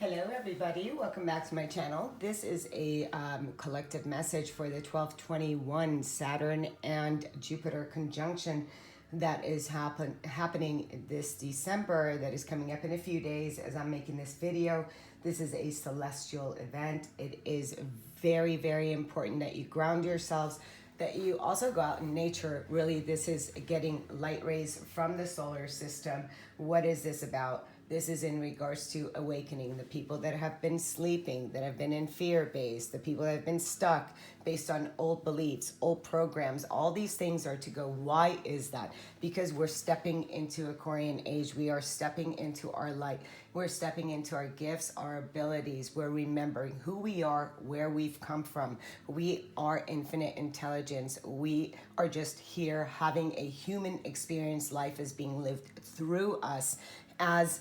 Hello everybody, welcome back to my channel. This is a collective message for the 12/21 Saturn and Jupiter conjunction that is happening this December, that is coming up in a few days as I'm making this video. This is a celestial event. It is very, very important that you ground yourselves, that you also go out in nature. Really, this is getting light rays from the solar system. What is this about? This is in regards to awakening the people that have been sleeping, that have been in fear-based, the people that have been stuck based on old beliefs, old programs. All these things are to go, why is that? Because we're stepping into Aquarian age. We are stepping into our light. We're stepping into our gifts, our abilities. We're remembering who we are, where we've come from. We are infinite intelligence. We are just here having a human experience. Life is being lived through us as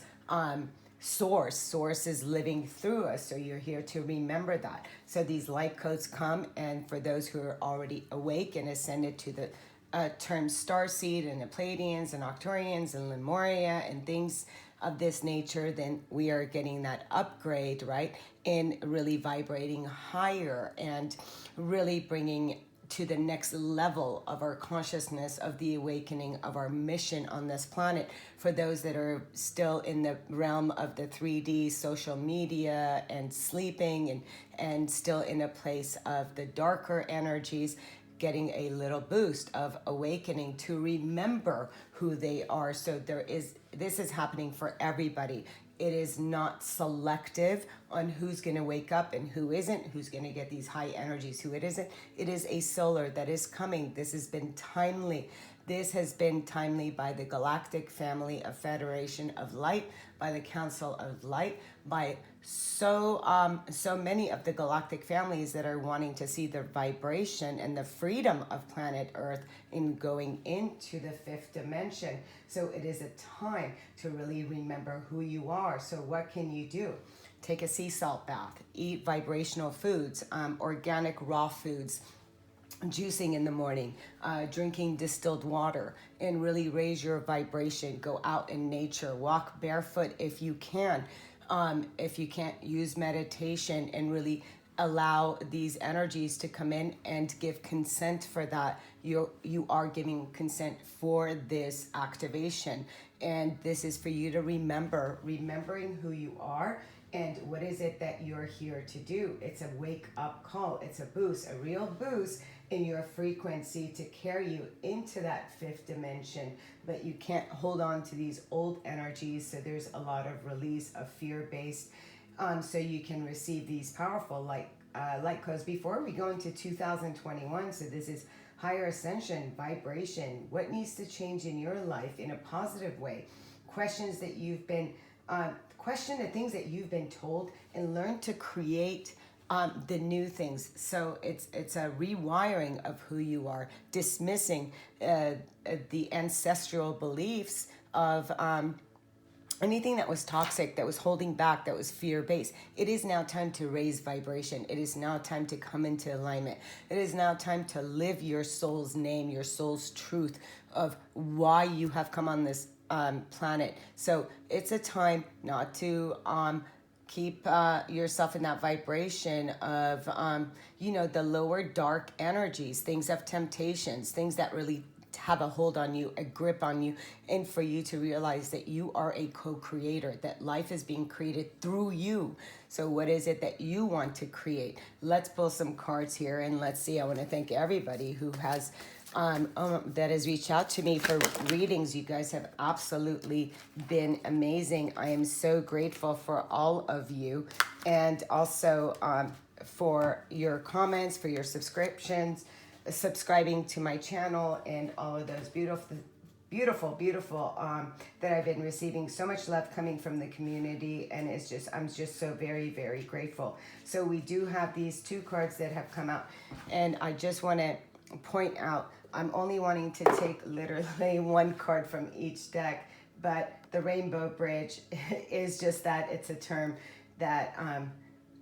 source is living through us. So you're here to remember that. So these light codes come, and for those who are already awake and ascended to the term starseed and the Pleiadians and Octurians and Lemuria and things of this nature, then we are getting that upgrade, right? In really vibrating higher and really bringing to the next level of our consciousness, of the awakening of our mission on this planet. For those that are still in the realm of the 3D social media and sleeping and still in a place of the darker energies, getting a little boost of awakening to remember who they are. So this is happening for everybody. It is not selective on who's going to wake up and who isn't, who's going to get these high energies, who it isn't. It is a solar that is coming. This has been timely. This has been timely by the Galactic Family of Federation of Light, by the Council of Light, by so many of the galactic families that are wanting to see the vibration and the freedom of planet Earth in going into the fifth dimension. So it is a time to really remember who you are. So what can you do? Take a sea salt bath, eat vibrational foods, organic raw foods, juicing in the morning, drinking distilled water, and really raise your vibration. Go out in nature, walk barefoot if you can. If you can't, use meditation and really allow these energies to come in and give consent for that. You are giving consent for this activation, and this is for you to remembering who you are and what is it that you're here to do. It's a wake up call. It's a boost, a real boost in your frequency to carry you into that fifth dimension. But you can't hold on to these old energies. So there's a lot of release of fear-based, so you can receive these powerful light codes before we go into 2021. So this is higher ascension, vibration. What needs to change in your life in a positive way? Questions that you've been question the things that you've been told, and learn to create the new things. So it's a rewiring of who you are, dismissing the ancestral beliefs of anything that was toxic, that was holding back, that was fear-based. It is now time to raise vibration. It is now time to come into alignment. It is now time to live your soul's name, your soul's truth of why you have come on this planet. So it's a time not to keep yourself in that vibration of, the lower dark energies, things of temptations, things that really have a hold on you, a grip on you, and for you to realize that you are a co-creator, that life is being created through you. So what is it that you want to create? Let's pull some cards here and let's see. I want to thank everybody who has that has reached out to me for readings. You guys have absolutely been amazing. I am so grateful for all of you, and also for your comments, for your subscribing to my channel, and all of those beautiful that I've been receiving. So much love coming from the community, and I'm just so very, very grateful. So we do have these two cards that have come out, and I just want to point out, I'm only wanting to take literally one card from each deck, but the Rainbow Bridge is just that. It's a term that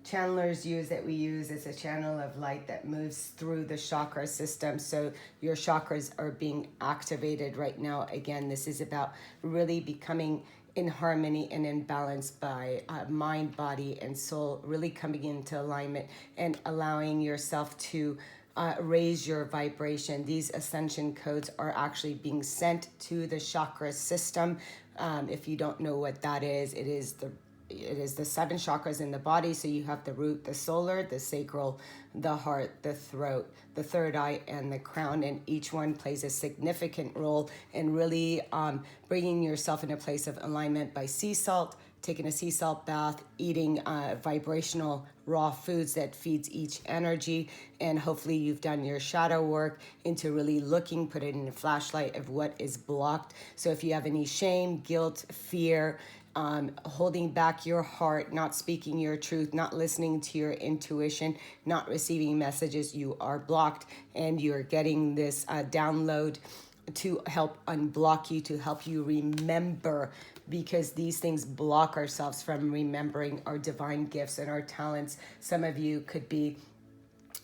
channelers use, that we use. It's a channel of light that moves through the chakra system. So your chakras are being activated right now. Again, this is about really becoming in harmony and in balance by mind, body, and soul, really coming into alignment and allowing yourself to raise your vibration. These ascension codes are actually being sent to the chakra system. If you don't know what that is, it is the seven chakras in the body. So you have the root, the solar, the sacral, the heart, the throat, the third eye, and the crown. And each one plays a significant role in really bringing yourself in a place of alignment by sea salt, taking a sea salt bath, eating vibrational raw foods that feeds each energy. And hopefully you've done your shadow work into really looking, put it in a flashlight of what is blocked. So if you have any shame, guilt, fear, holding back your heart, not speaking your truth, not listening to your intuition, not receiving messages, you are blocked, and you're getting this download to help unblock you, to help you remember, because these things block ourselves from remembering our divine gifts and our talents. Some of you could be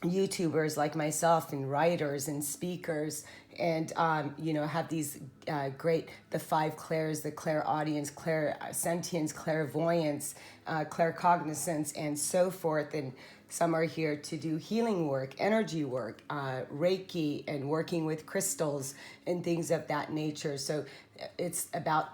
YouTubers like myself, and writers and speakers, and have these great, the five clairs, the clairaudience, clairsentience, clairvoyance, claircognizance, and so forth. And some are here to do healing work, energy work, Reiki, and working with crystals and things of that nature. So it's about,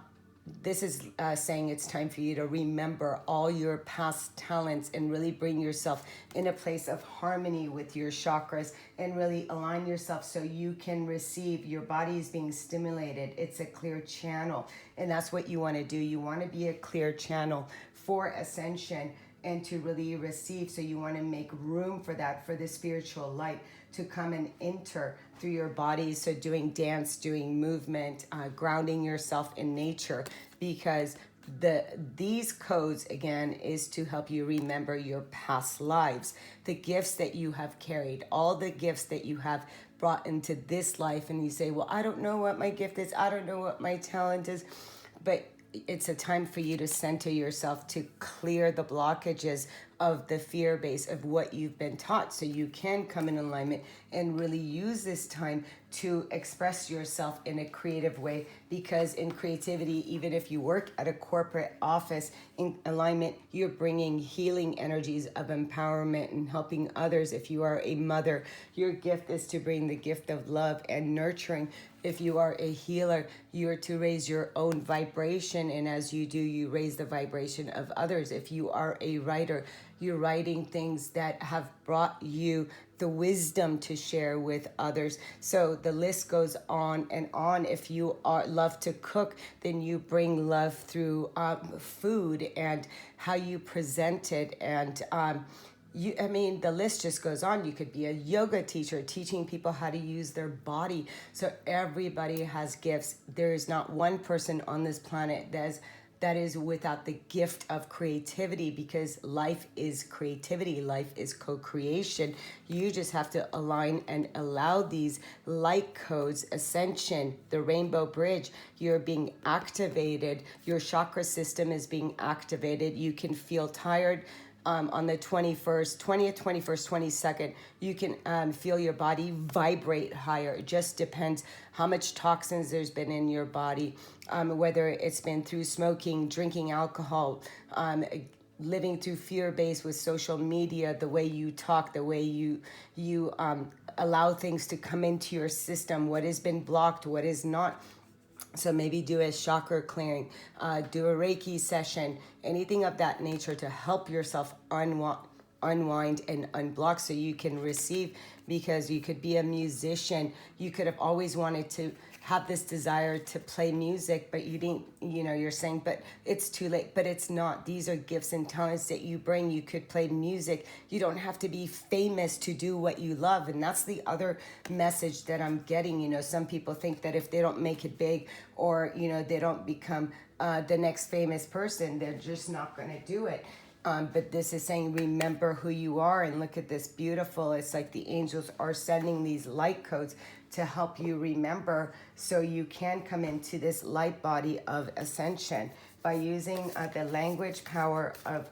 this is saying it's time for you to remember all your past talents and really bring yourself in a place of harmony with your chakras and really align yourself so you can receive. Your body is being stimulated. It's a clear channel, and that's what you want to do. You want to be a clear channel for ascension and to really receive. So you want to make room for that, for the spiritual light to come and enter through your body. So doing dance, doing movement, grounding yourself in nature, because these codes, again, is to help you remember your past lives, the gifts that you have carried, all the gifts that you have brought into this life. And you say, well, I don't know what my gift is, I don't know what my talent is, but it's a time for you to center yourself, to clear the blockages of the fear base of what you've been taught, so you can come in alignment and really use this time to express yourself in a creative way. Because in creativity, even if you work at a corporate office, in alignment, you're bringing healing energies of empowerment and helping others. If you are a mother, your gift is to bring the gift of love and nurturing. If you are a healer, you are to raise your own vibration, and as you do, you raise the vibration of others. If you are a writer, you're writing things that have brought you the wisdom to share with others. So the list goes on and on. If you love to cook, then you bring love through food and how you present it. And the list just goes on. You could be a yoga teacher teaching people how to use their body. So everybody has gifts. There is not one person on this planet that is without the gift of creativity, because life is creativity. Life is co-creation. You just have to align and allow these light codes, ascension, the rainbow bridge. You're being activated. Your chakra system is being activated. You can feel tired. On the 20th, 21st, 22nd, you can feel your body vibrate higher. It just depends how much toxins there's been in your body, whether it's been through smoking, drinking alcohol, living through fear-based with social media, the way you talk, the way you allow things to come into your system, what has been blocked, what is not. So maybe do a chakra clearing, do a Reiki session, anything of that nature to help yourself unwind and unblock so you can receive. Because you could be a musician. You could have always wanted to have this desire to play music, but you didn't, you're saying, but it's too late. But it's not. These are gifts and talents that you bring. You could play music. You don't have to be famous to do what you love. And that's the other message that I'm getting. Some people think that if they don't make it big, or, they don't become the next famous person, they're just not going to do it. But this is saying, remember who you are. And look at this beautiful, it's like the angels are sending these light codes to help you remember, so you can come into this light body of ascension by using the language power of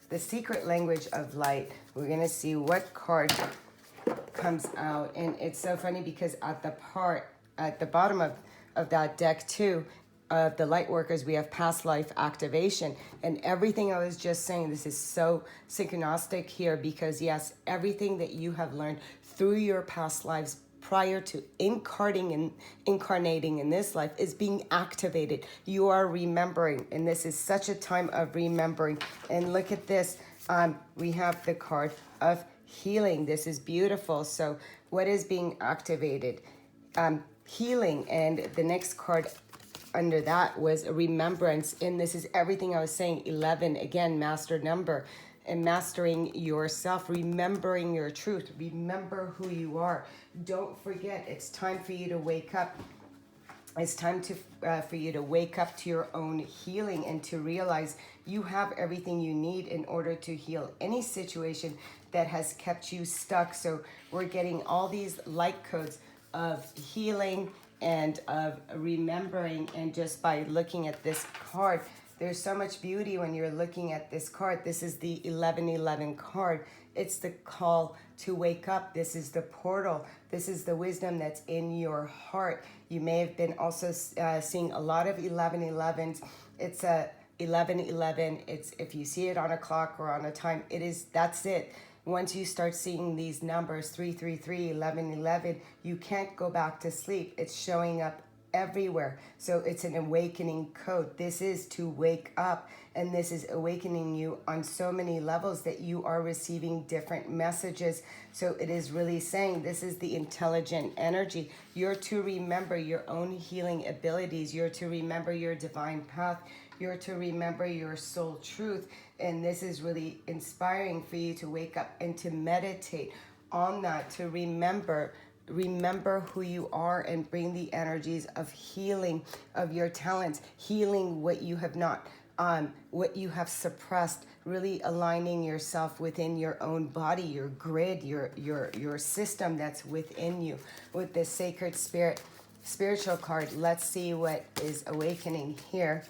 the secret language of light. We're going to see what card comes out. And it's so funny because at the bottom of that deck too, of the light workers, we have past life activation. And everything I was just saying, this is so synchronistic here, because yes, everything that you have learned through your past lives prior to incarnating in this life is being activated. You are remembering, and this is such a time of remembering. And look at this. We have the card of healing. This is beautiful. So what is being activated? Healing. And the next card under that was a remembrance. And this is everything I was saying. 11, again, master number. And mastering yourself, remembering your truth, remember who you are. Don't forget, it's time for you to wake up. It's time for you to wake up to your own healing and to realize you have everything you need in order to heal any situation that has kept you stuck. So we're getting all these light codes of healing and of remembering. And just by looking at this card, there's so much beauty when you're looking at this card. This is the 1111 card. It's the call to wake up. This is the portal. This is the wisdom that's in your heart. You may have been also seeing a lot of 1111s. It's a 1111. It's, if you see it on a clock or on a time, that's it. Once you start seeing these numbers, 333, 1111, you can't go back to sleep. It's showing up everywhere. So it's an awakening code. This is to wake up, and this is awakening you on so many levels that you are receiving different messages. So it is really saying this is the intelligent energy. You're to remember your own healing abilities. You're to remember your divine path. You're to remember your soul truth. And this is really inspiring for you to wake up and to meditate on that, to remember who you are, and bring the energies of healing of your talents, healing what you have not, what you have suppressed, really aligning yourself within your own body, your grid, your system that's within you. With this sacred spiritual card, let's see what is awakening here.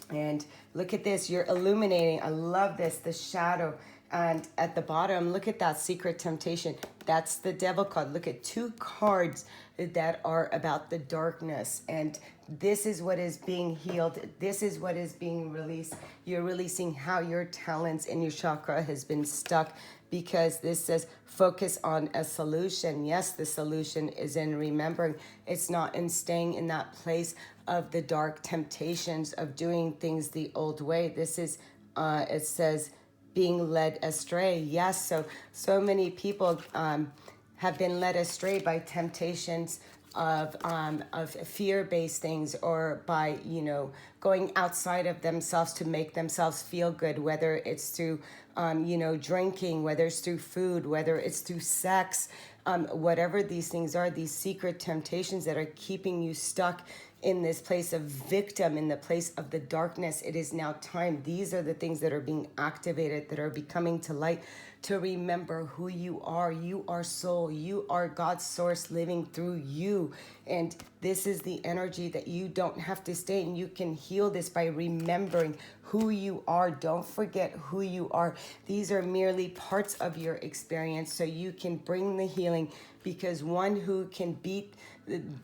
And look at this, you're illuminating. I love this, the shadow. And at the bottom, look at that secret temptation. That's the devil card. Look at two cards that are about the darkness. And this is what is being healed. This is what is being released. You're releasing how your talents and your chakra has been stuck, because this says focus on a solution. Yes, the solution is in remembering. It's not in staying in that place of the dark temptations of doing things the old way. This is, it says, being led astray. Yes, so many people have been led astray by temptations of fear-based things, or by, going outside of themselves to make themselves feel good, whether it's through, drinking, whether it's through food, whether it's through sex, whatever these things are, these secret temptations that are keeping you stuck in this place of victim, in the place of the darkness. It is now time. These are the things that are being activated, that are becoming to light, to remember who you are. You are soul. You are God's source living through you. And this is the energy that you don't have to stay in. You can heal this by remembering who you are. Don't forget who you are. These are merely parts of your experience, so you can bring the healing, because one who can beat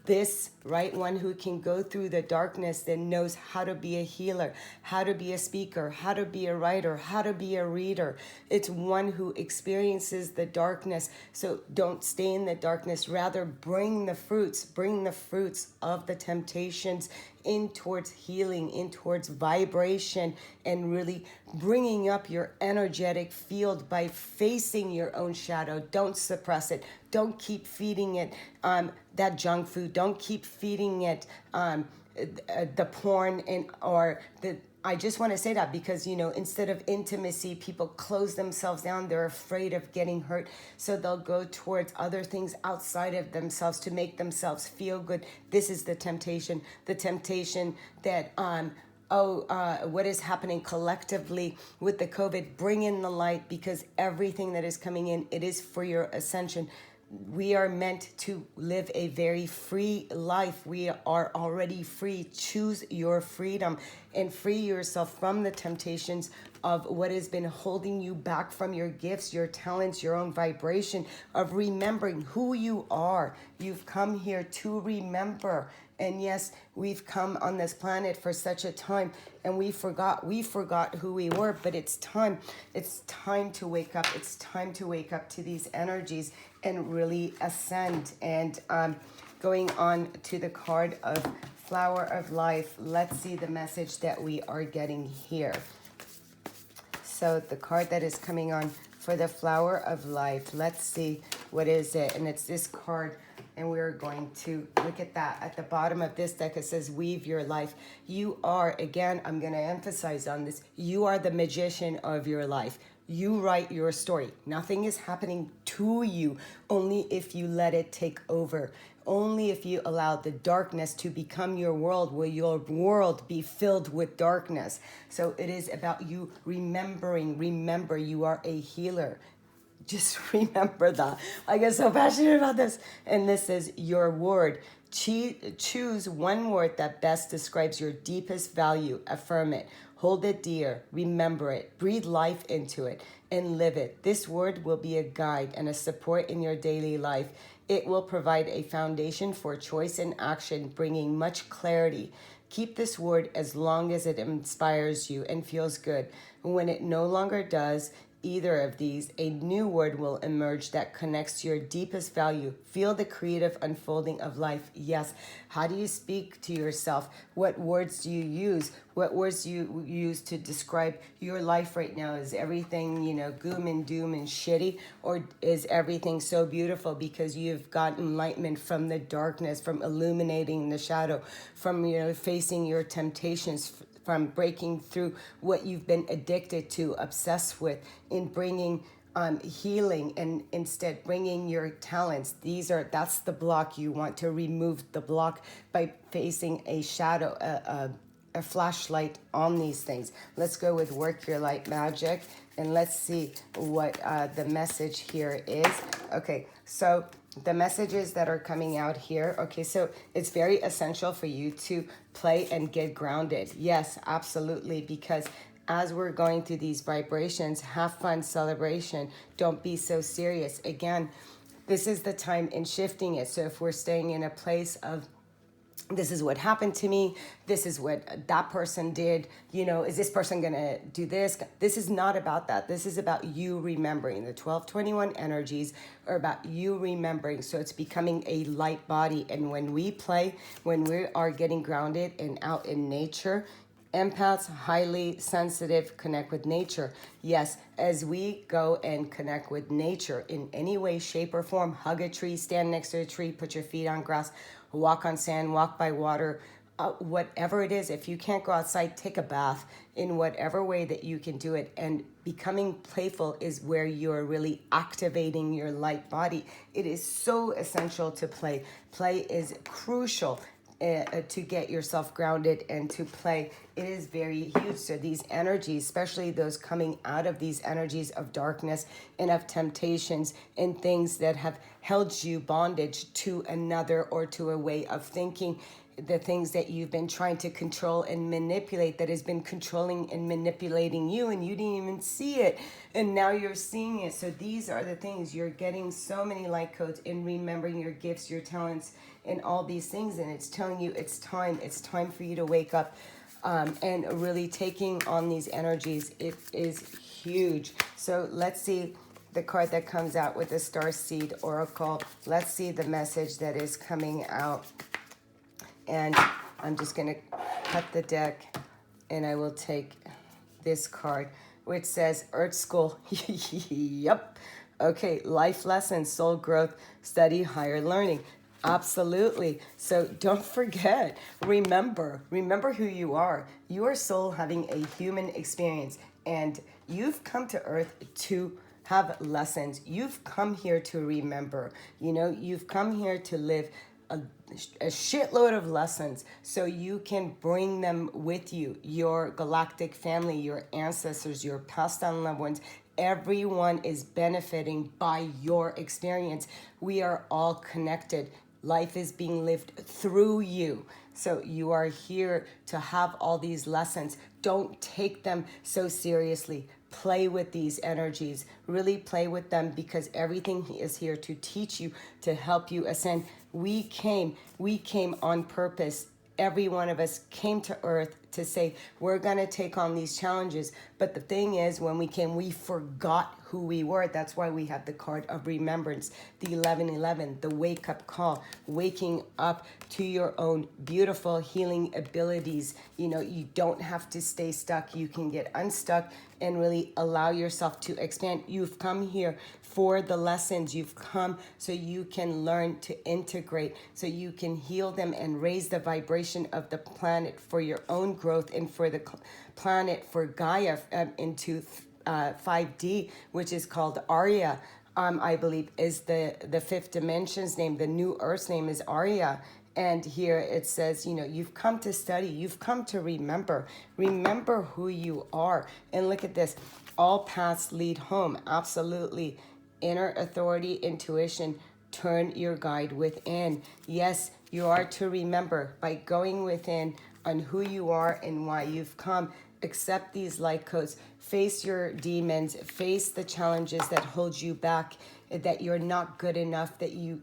this, right? One who can go through the darkness, then knows how to be a healer, how to be a speaker, how to be a writer, how to be a reader. It's one who experiences the darkness. So don't stay in the darkness. Rather, bring the fruits of the temptations in towards healing, in towards vibration, and really bringing up your energetic field by facing your own shadow. Don't suppress it. Don't keep feeding it that junk food. Don't keep feeding it the porn or the. I just want to say that because, instead of intimacy, people close themselves down. They're afraid of getting hurt. So they'll go towards other things outside of themselves to make themselves feel good. This is the temptation. The temptation that, what is happening collectively with the COVID. Bring in the light, because everything that is coming in, it is for your ascension. We are meant to live a very free life. We are already free. Choose your freedom and free yourself from the temptations of what has been holding you back from your gifts, your talents, your own vibration, of remembering who you are. You've come here to remember. And yes, we've come on this planet for such a time, and we forgot who we were. But it's time to wake up. It's time to wake up to these energies and really ascend. And going on to the card of Flower of Life, let's see the message that we are getting here. So the card that is coming on for the Flower of Life, let's see what is it. And it's this card, and we're going to look at that. At the bottom of this deck, it says, weave your life. You are, again, I'm going to emphasize on this, you are the magician of your life. You write your story. Nothing is happening to you, only if you let it take over. Only if you allow the darkness to become your world, will your world be filled with darkness. So it is about you remembering. Remember, you are a healer. Just remember that. I get so passionate about this. And this is your word. Choose one word that best describes your deepest value. Affirm it. Hold it dear. Remember it. Breathe life into it and live it. This word will be a guide and a support in your daily life. It will provide a foundation for choice and action, bringing much clarity. Keep this word as long as it inspires you and feels good. When it no longer does either of these, a new word will emerge that connects to your deepest value. Feel the creative unfolding of life. Yes. How do you speak to yourself? What words do you use? What words do you use to describe your life right now? Is everything, gloom and doom and shitty? Or is everything so beautiful because you've got enlightenment from the darkness, from illuminating the shadow, from, facing your temptations, from breaking through what you've been addicted to, obsessed with, in bringing healing, and instead bringing your talents. That's the block. You want to remove the block by facing a shadow, a flashlight on these things. Let's go with work your light magic, and let's see what the message here is. Okay, so the messages that are coming out here. Okay, so it's very essential for you to play and get grounded. Yes, absolutely, because as we're going through these vibrations, have fun, celebration. Don't be so serious. Again, this is the time in shifting it. So if we're staying in a place of, this is what happened to me, this is what that person did, is this person gonna do this? This is not about that. This is about you remembering. The 1221 energies are about you remembering. So it's becoming a light body. And when we play, when we are getting grounded and out in nature, empaths, highly sensitive, connect with nature. Yes, as we go and connect with nature in any way, shape, or form, hug a tree, stand next to a tree, put your feet on grass, walk on sand, walk by water, whatever it is. If you can't go outside, take a bath in whatever way that you can do it. And becoming playful is where you're really activating your light body. It is so essential to play. Play is crucial to get yourself grounded and to play. It is very huge. So these energies, especially those coming out of these energies of darkness and of temptations and things that have held you bondage to another or to a way of thinking, the things that you've been trying to control and manipulate, that has been controlling and manipulating you, and you didn't even see it, and now you're seeing it. So these are the things. You're getting so many light codes in remembering your gifts, your talents, and all these things, and it's telling you it's time for you to wake up, and really taking on these energies. It is huge. So let's see the card that comes out with the Starseed Oracle. Let's see the message that is coming out. And I'm just going to cut the deck, and I will take this card, which says Earth School. Yep. Okay, life lessons, soul growth, study higher learning. Absolutely. So don't forget, remember who you are. You are soul having a human experience, and you've come to Earth to have lessons. You've come here to remember. You've come here to live a shitload of lessons so you can bring them with you. Your galactic family, your ancestors, your passed on loved ones, everyone is benefiting by your experience. We are all connected. Life is being lived through you. So you are here to have all these lessons. Don't take them so seriously. Play with these energies. Really play with them, because everything is here to teach you, to help you ascend. We came on purpose. Every one of us came to earth to say, we're going to take on these challenges. But the thing is, when we came, we forgot who we were. That's why we have the card of remembrance, the 1111, the wake up call, waking up to your own beautiful healing abilities. You know, you don't have to stay stuck. You can get unstuck and really allow yourself to expand. You've come here for the lessons. You've come so you can learn to integrate, so you can heal them and raise the vibration of the planet for your own growth and for the planet, for Gaia, into 5D, which is called Arya. I believe is the fifth dimension's name. The new Earth's name is Arya. And here it says, you know, you've come to study, you've come to remember who you are. And look at this, all paths lead home. Absolutely. Inner authority, intuition, turn your guide within. Yes, you are to remember by going within on who you are and why you've come. Accept these light codes, face your demons, face the challenges that hold you back, that you're not good enough, that you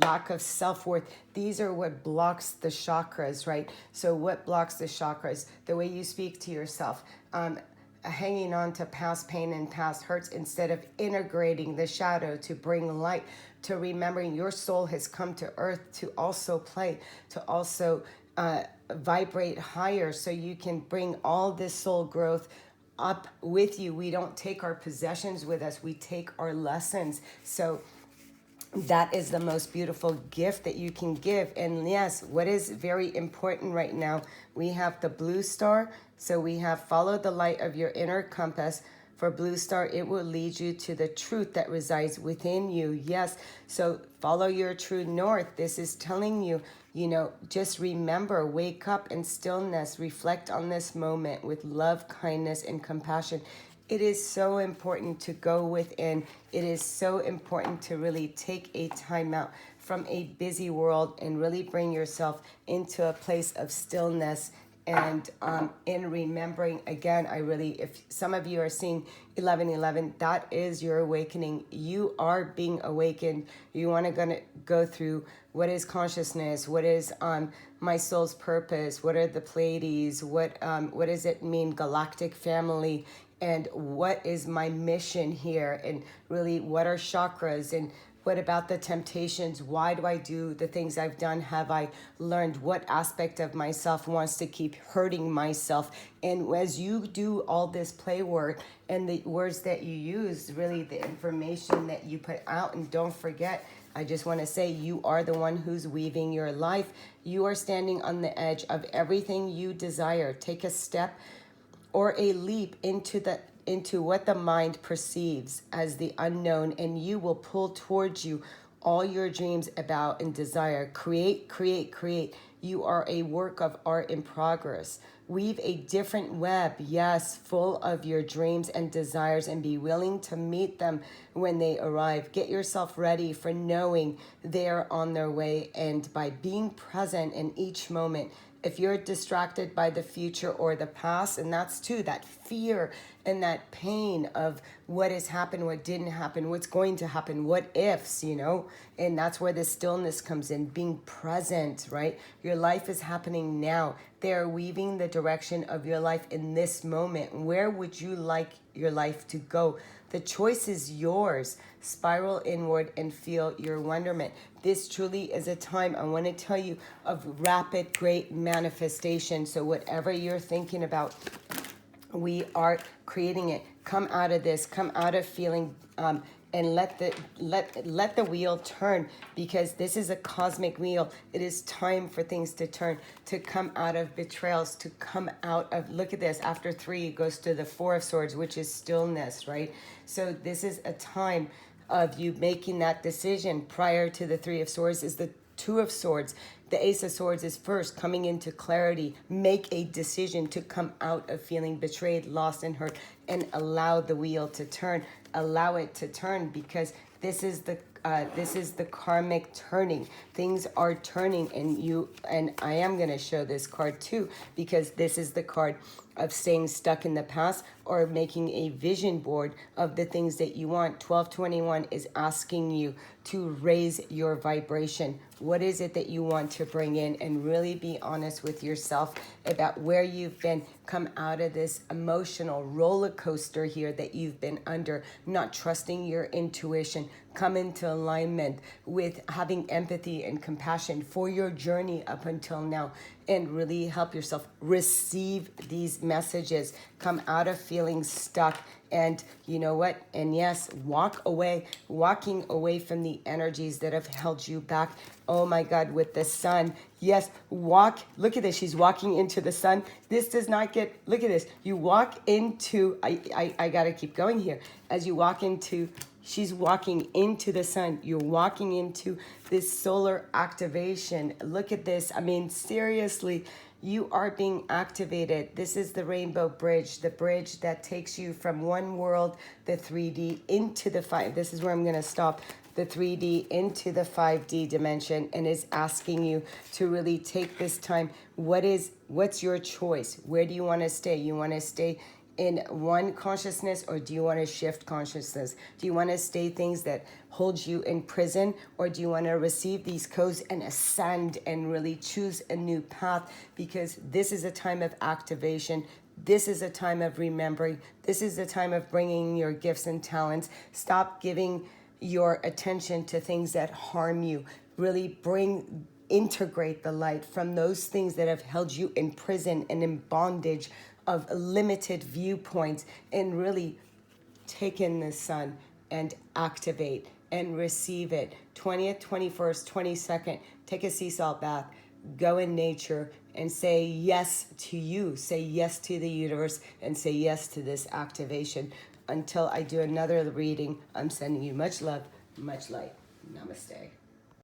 lack of self-worth. These are what blocks the chakras, right? So what blocks the chakras? The way you speak to yourself, hanging on to past pain and past hurts instead of integrating the shadow to bring light, to remembering your soul has come to earth to also play, to also vibrate higher, so you can bring all this soul growth up with you. We don't take our possessions with us, we take our lessons. So that is the most beautiful gift that you can give. And yes, what is very important right now, we have the blue star. So we have follow the light of your inner compass. For blue star, it will lead you to the truth that resides within you. Yes, so follow your true north. This is telling you, you know, just remember, wake up in stillness, reflect on this moment with love, kindness, and compassion. It is so important to go within. It is so important to really take a time out from a busy world and really bring yourself into a place of stillness. And in remembering, again, if some of you are seeing 1111, that is your awakening. You are being awakened. You want to go through what is consciousness, what is my soul's purpose, what are the Pleiades, what does it mean, galactic family, and what is my mission here, and really what are chakras, and what about the temptations? Why do I do the things I've done? Have I learned? What aspect of myself wants to keep hurting myself? And as you do all this play work and the words that you use, really the information that you put out, and don't forget, I just want to say, you are the one who's weaving your life. You are standing on the edge of everything you desire. Take a step or a leap into what the mind perceives as the unknown, and you will pull towards you all your dreams about and desire. Create, create, create. You are a work of art in progress. Weave a different web, yes, full of your dreams and desires, and be willing to meet them when they arrive. Get yourself ready for knowing they're on their way, and by being present in each moment. If you're distracted by the future or the past, and that's too, that fear and that pain of what has happened, what didn't happen, what's going to happen, what ifs, you know, and that's where the stillness comes in, being present, right? Your life is happening now. They are weaving the direction of your life in this moment. Where would you like your life to go? The choice is yours. Spiral inward and feel your wonderment. This truly is a time, I want to tell you, of rapid, great manifestation. So whatever you're thinking about, we are creating it. Come out of this. Come out of feeling, and let the wheel turn, because this is a cosmic wheel. It is time for things to turn, to come out of betrayals, to come out of, look at this, after 3 it goes to the 4 of swords, which is stillness, right? So this is a time of you making that decision. Prior to the 3 of swords is the 2 of swords. The Ace of Swords is first coming into clarity. Make a decision to come out of feeling betrayed, lost, and hurt, and allow the wheel to turn. Allow it to turn, because this is the karmic turning. Things are turning, and I am going to show this card too, because this is the card of staying stuck in the past or making a vision board of the things that you want. 1221 is asking you to raise your vibration. What is it that you want to bring in? And really be honest with yourself about where you've been. Come out of this emotional roller coaster here that you've been under, not trusting your intuition. Come into alignment with having empathy and compassion for your journey up until now, and really help yourself receive these messages. Come out of feeling stuck, and you know what? And yes, walking away from the energies that have held you back. Oh my God, with the sun. Yes, walk. Look at this. She's walking into the sun. This does not get, look at this. You walk into, I got to keep going here. As you walk into, she's walking into the sun. You're walking into this solar activation. Look at this. I mean, seriously, you are being activated. This is the rainbow bridge, the bridge that takes you from one world, the 3D, into the 5. This is where I'm going to stop. The 3D into the 5D dimension, and is asking you to really take this time. What's your choice? Where do you want to stay? You want to stay in one consciousness, or do you want to shift consciousness? Do you want to stay things that hold you in prison, or do you want to receive these codes and ascend and really choose a new path? Because this is a time of activation. This is a time of remembering. This is a time of bringing your gifts and talents. Stop giving your attention to things that harm you. Really integrate the light from those things that have held you in prison and in bondage of limited viewpoints, and really take in the sun and activate and receive it. 20th, 21st, 22nd, take a sea salt bath, go in nature and say yes to you, say yes to the universe, and say yes to this activation. Until I do another reading, I'm sending you much love, much light. Namaste.